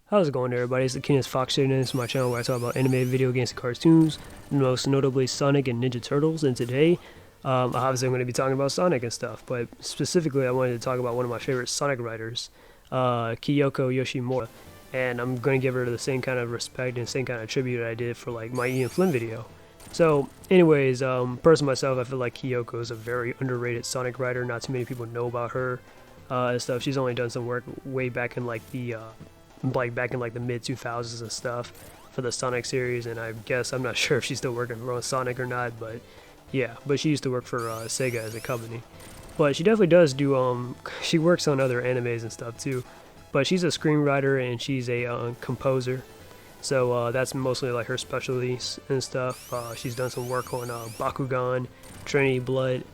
How's it going, everybody? It's the Keenest Fox here, and this is my channel where I talk about anime, video games, and cartoons, most notably Sonic and Ninja Turtles. And today, obviously I'm going to be talking about Sonic and stuff, but specifically I wanted to talk about one of my favorite Sonic writers, Kiyoko Yoshimura. And I'm going to give her the same kind of respect and same kind of tribute I did for like my Ian Flynn video. So anyways, personally myself, I feel like Kiyoko is a very underrated Sonic writer. Not too many people know about her and stuff. She's only done some work way back in like the back in like the mid 2000s and stuff for the Sonic series, and I guess I'm not sure if she's still working for Sonic or not, but yeah, but she used to work for Sega as a company. But she definitely does do she works on other animes and stuff too, but she's a screenwriter and she's a composer, so that's mostly like her specialties and stuff. She's done some work on Bakugan, Trinity Blood,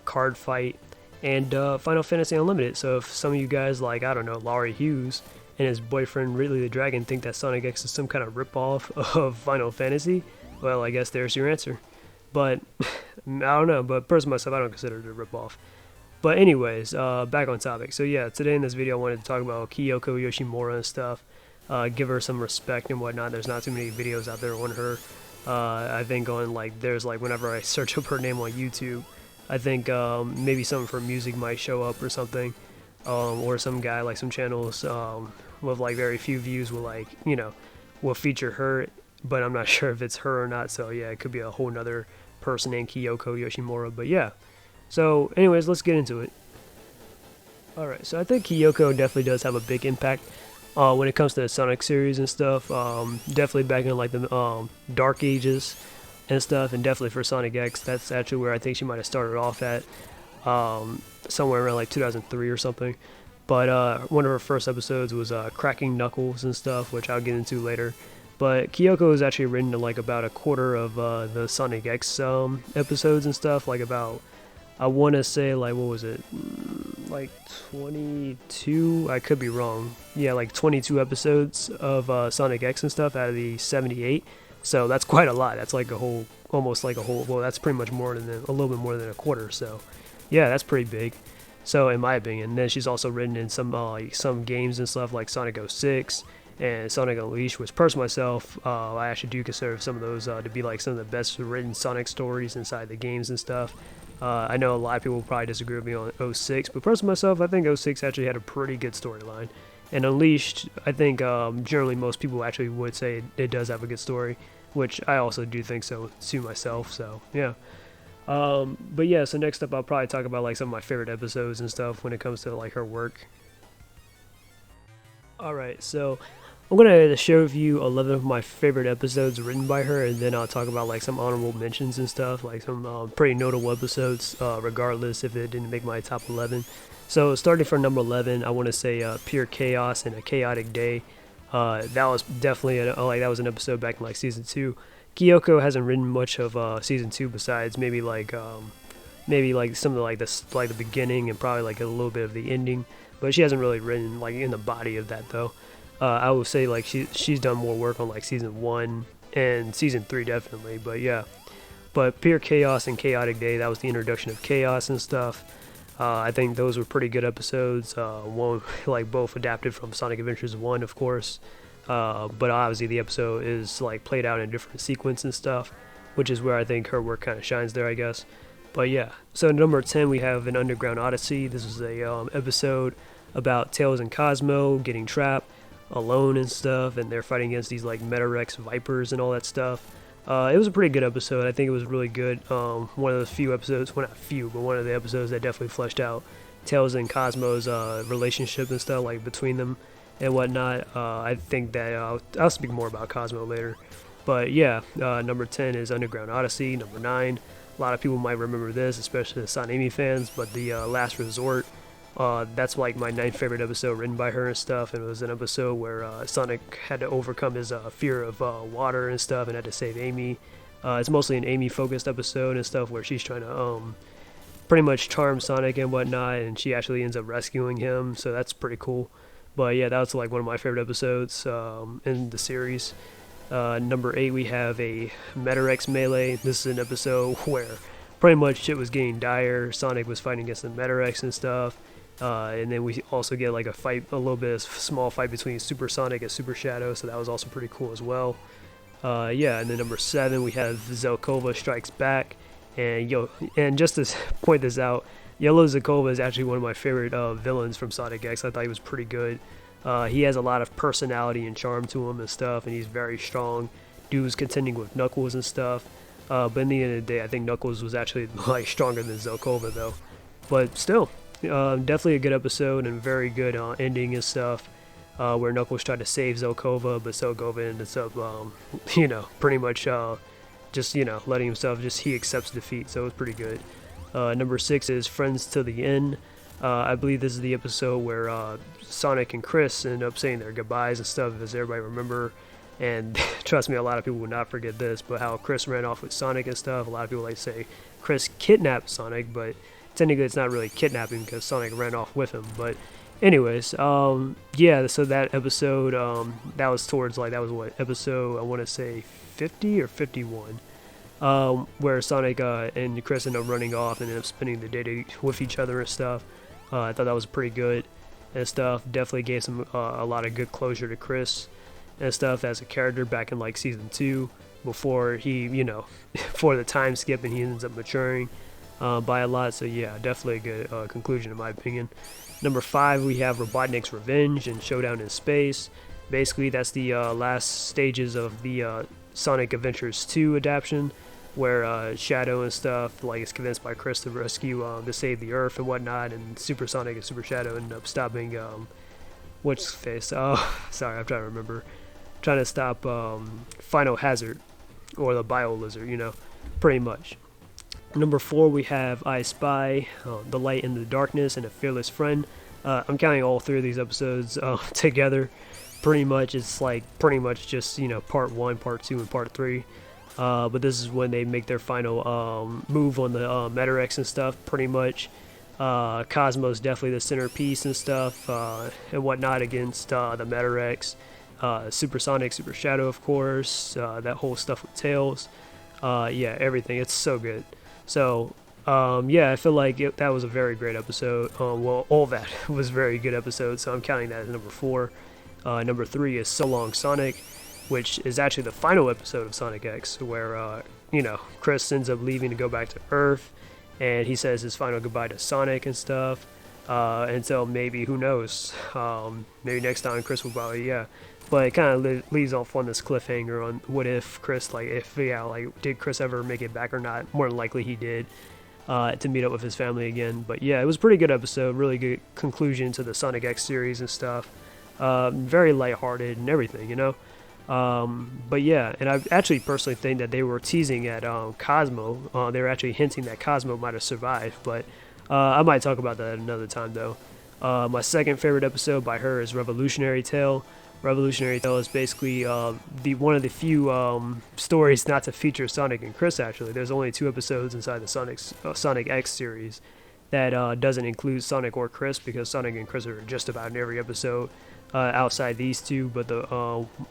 Card Fight, and Final Fantasy Unlimited. So if some of you guys like, I don't know, Laurie Hughes and his boyfriend Ridley the Dragon think that Sonic X is some kind of ripoff of Final Fantasy, well, I guess there's your answer. But I don't know. But personally myself, I don't consider it a ripoff. But anyways, back on topic. So yeah, today in this video I wanted to talk about Kiyoko Yoshimura and stuff. Give her some respect and whatnot. There's not too many videos out there on her. I think on like there's like whenever I search up her name on YouTube, I think maybe some of her music might show up or something. Or some guy like some channels with like very few views will like will feature her, but I'm not sure if it's her or not. So yeah, it could be a whole nother person named Kiyoko Yoshimura. But yeah, so anyways, let's get into it. Alright, so I think Kiyoko definitely does have a big impact when it comes to the Sonic series and stuff. Definitely back in like the Dark Ages and stuff, and definitely for Sonic X, that's actually where I think she might have started off at. Somewhere around like 2003 or something. But one of her first episodes was Cracking Knuckles and stuff, which I'll get into later. But Kiyoko is actually written to like about a quarter of the Sonic X episodes and stuff. Like about, I want to say like, what was it? Like 22? I could be wrong. Yeah, like 22 episodes of Sonic X and stuff out of the 78. So that's quite a lot. That's like a whole, almost like a whole, well, that's pretty much more than, a little bit more than a quarter. So yeah, that's pretty big. So in my opinion, then she's also written in some games and stuff like Sonic 06 and Sonic Unleashed, which personally myself, I actually do consider some of those to be like some of the best written Sonic stories inside the games and stuff. I know a lot of people will probably disagree with me on 06, but personally myself, I think 06 actually had a pretty good storyline. And Unleashed, I think generally most people actually would say it does have a good story, which I also do think so too myself. So yeah. But yeah, so next up I'll probably talk about like some of my favorite episodes and stuff when it comes to like her work. Alright, so I'm gonna share with you 11 of my favorite episodes written by her, and then I'll talk about like some honorable mentions and stuff, like some pretty notable episodes, regardless if it didn't make my top 11. So starting from number 11, I want to say Pure Chaos and a Chaotic Day. That was definitely that was an episode back in like season 2. Kiyoko hasn't written much of season 2 besides maybe like some of like the beginning and probably like a little bit of the ending, but she hasn't really written like in the body of that though. I would say like she's done more work on like season 1 and season 3 definitely, but yeah. But Pure Chaos and Chaotic Day, that was the introduction of chaos and stuff. I think those were pretty good episodes. One like both adapted from Sonic Adventures 1, of course. But obviously the episode is like played out in a different sequence and stuff, which is where I think her work kind of shines there, I guess. But yeah, so number 10 we have An Underground Odyssey. This is a episode about Tails and Cosmo getting trapped alone and stuff, and they're fighting against these like Metarex Vipers and all that stuff. It was a pretty good episode. I think it was really good. One of those few episodes, well not few, but one of the episodes that definitely fleshed out Tails and Cosmo's relationship and stuff like between them and whatnot. I think that I'll speak more about Cosmo later. But yeah, number 10 is Underground Odyssey. Number 9, a lot of people might remember this, especially the Sanemi fans, but the Last Resort. That's like my 9th favorite episode written by her and stuff, and it was an episode where Sonic had to overcome his fear of water and stuff and had to save Amy. It's mostly an Amy focused episode and stuff where she's trying to pretty much charm Sonic and whatnot, and she actually ends up rescuing him, so that's pretty cool. But yeah, that was like one of my favorite episodes in the series. Number 8 we have a Metarex Melee. This is an episode where pretty much shit was getting dire. Sonic was fighting against the Metarex and stuff, And then we also get like a little bit of small fight between Super Sonic and Super Shadow, so that was also pretty cool as well. Yeah, and then number 7 we have Zelkova Strikes Back, and just to point this out, Yellow Zelkova is actually one of my favorite villains from Sonic X. I thought he was pretty good. He has a lot of personality and charm to him and stuff, and he's very strong. Dude was contending with Knuckles and stuff, but in the end of the day, I think Knuckles was actually like stronger than Zelkova though. But still, definitely a good episode and very good ending and stuff. Where Knuckles tried to save Zelkova, but Zelkova ended up, pretty much just, letting himself, he accepts defeat, so it was pretty good. Number 6 is Friends Till the End. I believe this is the episode where Sonic and Chris end up saying their goodbyes and stuff, as everybody remember. And trust me, a lot of people will not forget this, but how Chris ran off with Sonic and stuff. A lot of people like to say Chris kidnapped Sonic, but technically it's not really kidnapping because Sonic ran off with him. But anyways, yeah, so that episode, that was towards, that was what, episode, I want to say 50 or 51, where Sonic and Chris end up running off and end up spending the day with each other and stuff. I thought that was pretty good and stuff. Definitely gave some a lot of good closure to Chris and stuff as a character back in season 2, before he, for the time skip, and he ends up maturing by a lot. So yeah, definitely a good conclusion in my opinion. Number 5, we have Robotnik's Revenge and Showdown in Space. Basically, that's the last stages of the Sonic Adventures 2 adaptation, where Shadow and stuff is convinced by Chris to rescue to save the Earth and whatnot, and Super Sonic and Super Shadow end up stopping what's face? Oh, sorry, I'm trying to remember. Trying to stop Final Hazard, or the Bio Lizard, pretty much. Number 4, we have I Spy, The Light in the Darkness, and A Fearless Friend. I'm counting all 3 of these episodes together. Pretty much, it's pretty much just, part 1, part 2, and part 3. But this is when they make their final move on the Metarex and stuff, pretty much. Cosmo's definitely the centerpiece and stuff, and whatnot against the Metarex. Super Sonic, Super Shadow, of course, that whole stuff with Tails. Yeah, everything. It's so good. So, yeah, I feel like that was a very great episode. Well, all that was very good episode, so I'm counting that as number 4. Number 3 is So Long Sonic, which is actually the final episode of Sonic X, where, Chris ends up leaving to go back to Earth, and he says his final goodbye to Sonic and stuff. Until maybe, who knows, maybe next time Chris will probably, yeah. But it kind of leaves off on this cliffhanger on what if Chris, did Chris ever make it back or not? More than likely he did, to meet up with his family again. But yeah, it was a pretty good episode, really good conclusion to the Sonic X series and stuff. Very lighthearted and everything, But yeah, and I actually personally think that they were teasing at Cosmo. They were actually hinting that Cosmo might have survived, but I might talk about that another time though. My second favorite episode by her is Revolutionary Tale. Revolutionary Tale is basically one of the few stories not to feature Sonic and Chris. Actually, there's only 2 episodes inside the Sonic X series that doesn't include Sonic or Chris, because Sonic and Chris are just about in every episode outside these 2. But the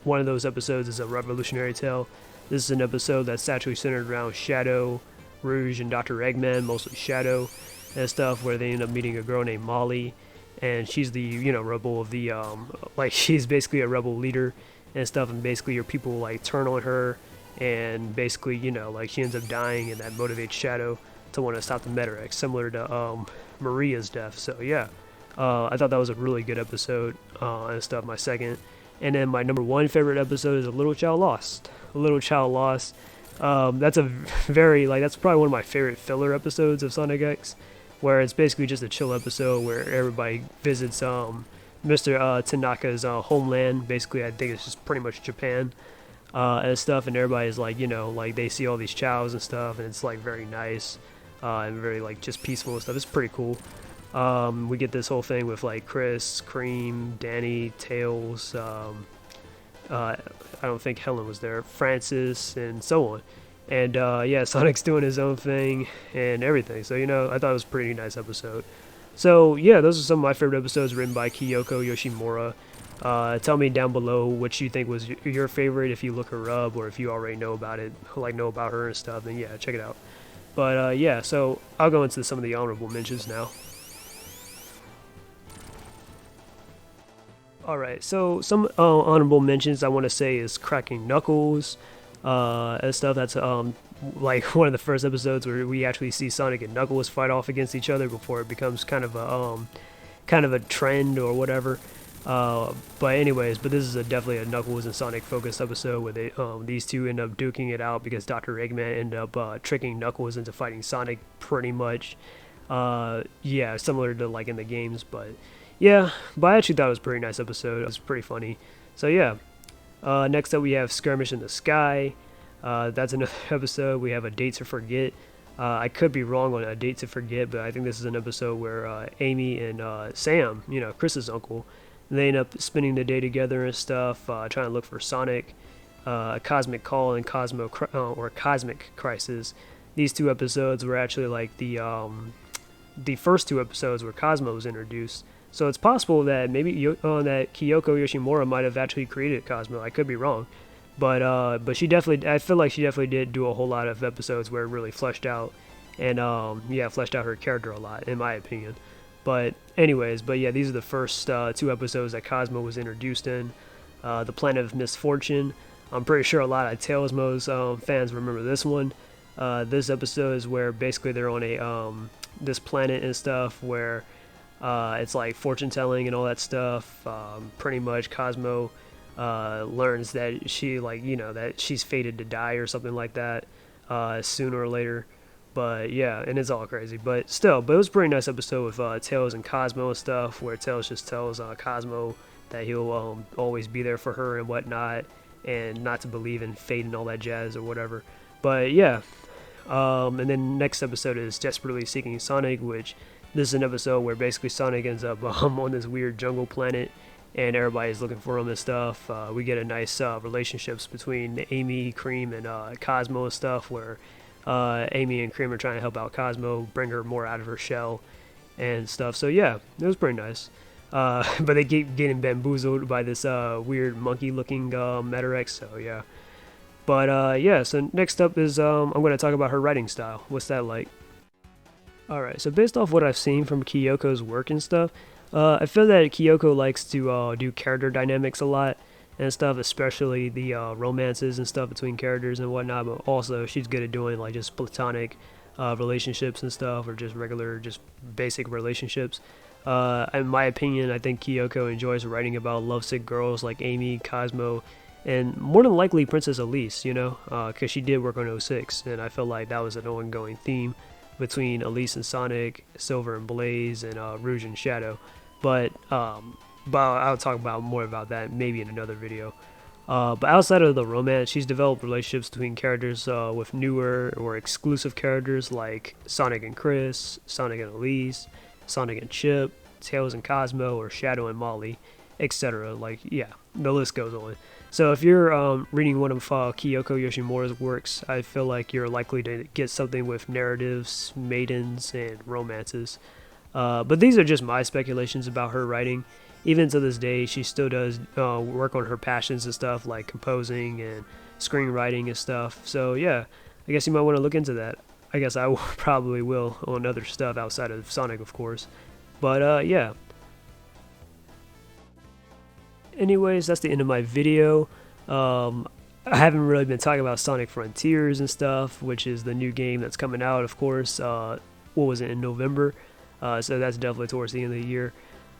one of those episodes is a Revolutionary Tale. This is an episode that's actually centered around Shadow, Rouge, and Dr. Eggman, mostly Shadow and stuff, where they end up meeting a girl named Molly. And she's the, rebel of the, she's basically a rebel leader and stuff, and basically your people, turn on her, and basically, she ends up dying, and that motivates Shadow to want to stop the Metarex, similar to, Maria's death. So, yeah, I thought that was a really good episode, and stuff, my second. And then my number 1 favorite episode is A Little Child Lost. A Little Child Lost, that's a very, that's probably one of my favorite filler episodes of Sonic X, where it's basically just a chill episode where everybody visits Mr. Tanaka's homeland. Basically, I think it's just pretty much Japan and stuff, and everybody's they see all these chows and stuff, and it's very nice and very just peaceful and stuff. It's pretty cool. We get this whole thing with Chris, Cream, Danny, Tails. I don't think Helen was there, Francis, and so on. And yeah, Sonic's doing his own thing and everything. So, I thought it was a pretty nice episode. So, yeah, those are some of my favorite episodes written by Kiyoko Yoshimura. Tell me down below what you think was your favorite, if you look her up, or if you already know about it, know about her and stuff, then yeah, check it out. But yeah, so I'll go into some of the honorable mentions now. All right, so some honorable mentions I want to say is cracking knuckles, and stuff. That's like one of the first episodes where we actually see Sonic and Knuckles fight off against each other before it becomes kind of a trend or whatever. But anyways, but this is definitely a Knuckles and Sonic focused episode where these two end up duking it out because Dr. Eggman ended up tricking Knuckles into fighting Sonic pretty much. Yeah, similar to like in the games, but yeah, but I actually thought it was a pretty nice episode. It was pretty funny. So yeah, next up we have Skirmish in the Sky. That's another episode. We have A Date to Forget. I could be wrong on A Date to Forget, but I think this is an episode where Amy and Sam, you know, Chris's uncle, they end up spending the day together and stuff, trying to look for Sonic, Cosmic Call, and Cosmic Crisis. These two episodes were actually like the first two episodes where Cosmo was introduced. So it's possible that maybe that Kiyoko Yoshimura might have actually created Cosmo. I could be wrong, but she definitely, I feel like she definitely did do a whole lot of episodes where it really fleshed out and yeah, fleshed out her character a lot, in my opinion. But anyways, but yeah, these are the first two episodes that Cosmo was introduced in. The Planet of Misfortune. I'm pretty sure a lot of tailsmo's fans remember this one. This episode is where basically they're on a this planet and stuff where it's like fortune telling and all that stuff. Pretty much Cosmo learns that she, like, you know, that she's fated to die or something like that sooner or later. But yeah, and it's all crazy, but still, but it was a pretty nice episode with Tails and Cosmo and stuff, where Tails just tells Cosmo that he'll always be there for her and whatnot, and not to believe in fate and all that jazz or whatever. But yeah, and then next episode is Desperately Seeking Sonic, which this is an episode where basically Sonic ends up on this weird jungle planet, and everybody's looking for him and stuff. We get a nice relationships between Amy, Cream, and Cosmo and stuff, where Amy and Cream are trying to help out Cosmo, bring her more out of her shell and stuff. So yeah, it was pretty nice. But they keep getting bamboozled by this weird monkey-looking Metarex. So yeah. But yeah, so next up is I'm going to talk about her writing style. What's that like? Alright, so based off what I've seen from Kiyoko's work and stuff, I feel that Kiyoko likes to do character dynamics a lot and stuff, especially the romances and stuff between characters and whatnot, but also she's good at doing like just platonic relationships and stuff, or just regular, just basic relationships. In my opinion, I think Kiyoko enjoys writing about lovesick girls like Amy, Cosmo, and more than likely Princess Elise, you know, because she did work on 06, and I feel like that was an ongoing theme between Elise and Sonic, Silver and Blaze, and Rouge and Shadow. But I'll talk about more about that maybe in another video. But outside of the romance, she's developed relationships between characters with newer or exclusive characters like Sonic and Chris, Sonic and Elise, Sonic and Chip, Tails and Cosmo, or Shadow and Molly, etc. Like, yeah, the list goes on. So if you're reading one of Kiyoko Yoshimura's works, I feel like you're likely to get something with narratives, maidens, and romances. But these are just my speculations about her writing. Even to this day, she still does work on her passions and stuff, like composing and screenwriting and stuff. So yeah, I guess you might want to look into that. I guess I probably will on other stuff outside of Sonic, of course. But yeah. Anyways, that's the end of my video. I haven't really been talking about Sonic Frontiers and stuff, which is the new game that's coming out, of course. What was it, in November? So that's definitely towards the end of the year.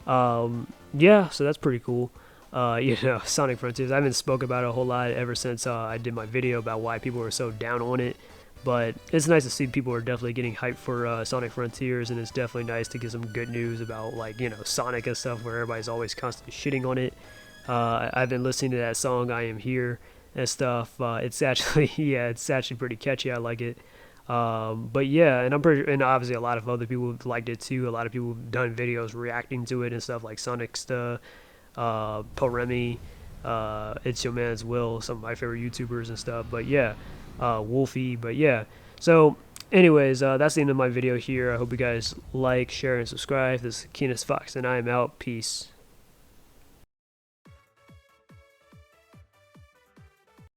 Yeah, so that's pretty cool. You know, Sonic Frontiers, I haven't spoke about it a whole lot ever since I did my video about why people were so down on it. But it's nice to see people are definitely getting hyped for Sonic Frontiers, and it's definitely nice to get some good news about, like, you know, Sonic and stuff, where everybody's always constantly shitting on it. I've been listening to that song "I Am Here" and stuff. It's actually, yeah, it's actually pretty catchy. I like it. But yeah, and and obviously a lot of other people liked it too. A lot of people have done videos reacting to it and stuff, like Sonicsta, Poremi, It's Your Man's Will, some of my favorite YouTubers and stuff. But yeah, Wolfie. But yeah, so anyways, that's the end of my video here. I hope you guys like, share, and subscribe. This is Keenest Fox, and I am out. Peace.